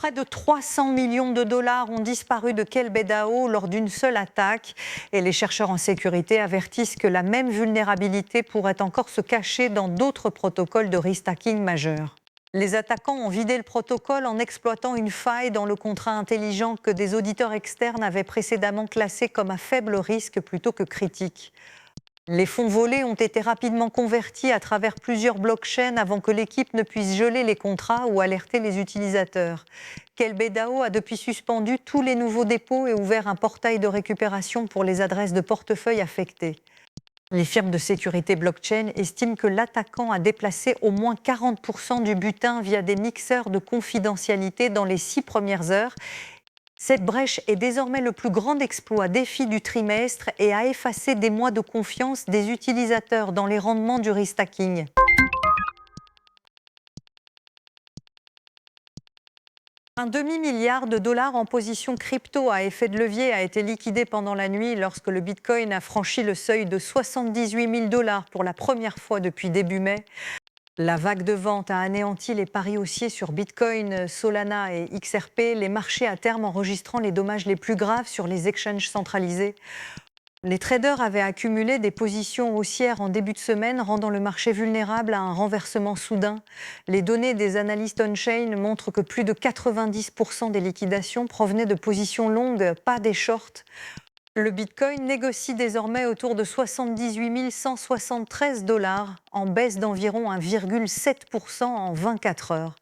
Près de 300 millions de dollars ont disparu de Kelbedao lors d'une seule attaque. Et les chercheurs en sécurité avertissent que la même vulnérabilité pourrait encore se cacher dans d'autres protocoles de restacking majeurs. Les attaquants ont vidé le protocole en exploitant une faille dans le contrat intelligent que des auditeurs externes avaient précédemment classé comme à faible risque plutôt que critique. Les fonds volés ont été rapidement convertis à travers plusieurs blockchains avant que l'équipe ne puisse geler les contrats ou alerter les utilisateurs. Kelbedao a depuis suspendu tous les nouveaux dépôts et ouvert un portail de récupération pour les adresses de portefeuille affectées. Les firmes de sécurité blockchain estiment que l'attaquant a déplacé au moins 40% du butin via des mixeurs de confidentialité dans les 6 premières heures. Cette brèche est désormais le plus grand exploit défi du trimestre et a effacé des mois de confiance des utilisateurs dans les rendements du restacking. Un demi-milliard de dollars en position crypto à effet de levier a été liquidé pendant la nuit lorsque le Bitcoin a franchi le seuil de 78 000 dollars pour la première fois depuis début mai. La vague de vente a anéanti les paris haussiers sur Bitcoin, Solana et XRP, les marchés à terme enregistrant les dommages les plus graves sur les exchanges centralisés. Les traders avaient accumulé des positions haussières en début de semaine, rendant le marché vulnérable à un renversement soudain. Les données des analystes on-chain montrent que plus de 90% des liquidations provenaient de positions longues, pas des shorts. Le Bitcoin négocie désormais autour de 78 173 dollars, en baisse d'environ 1,7% en 24 heures.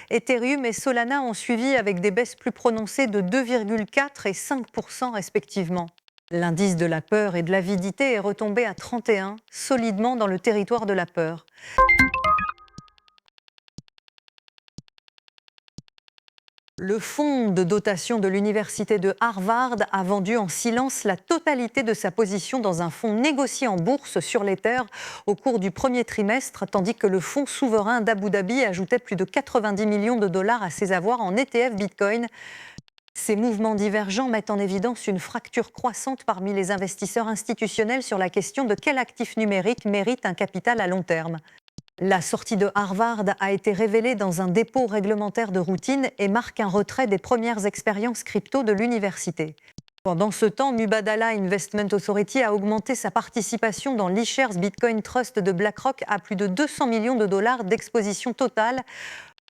Ethereum et Solana ont suivi avec des baisses plus prononcées de 2,4 et 5% respectivement. L'indice de la peur et de l'avidité est retombé à 31, solidement dans le territoire de la peur. Le fonds de dotation de l'université de Harvard a vendu en silence la totalité de sa position dans un fonds négocié en bourse sur l'Ether au cours du premier trimestre, tandis que le fonds souverain d'Abu Dhabi ajoutait plus de 90 millions de dollars à ses avoirs en ETF Bitcoin. Ces mouvements divergents mettent en évidence une fracture croissante parmi les investisseurs institutionnels sur la question de quel actif numérique mérite un capital à long terme. La sortie de Harvard a été révélée dans un dépôt réglementaire de routine et marque un retrait des premières expériences crypto de l'université. Pendant ce temps, Mubadala Investment Authority a augmenté sa participation dans l'eShares Bitcoin Trust de BlackRock à plus de 200 millions de dollars d'exposition totale.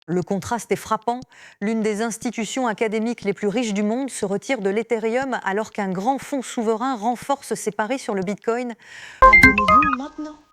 Le contraste est frappant. L'une des institutions académiques les plus riches du monde se retire de l'Ethereum alors qu'un grand fonds souverain renforce ses paris sur le Bitcoin. Abonnez-vous maintenant.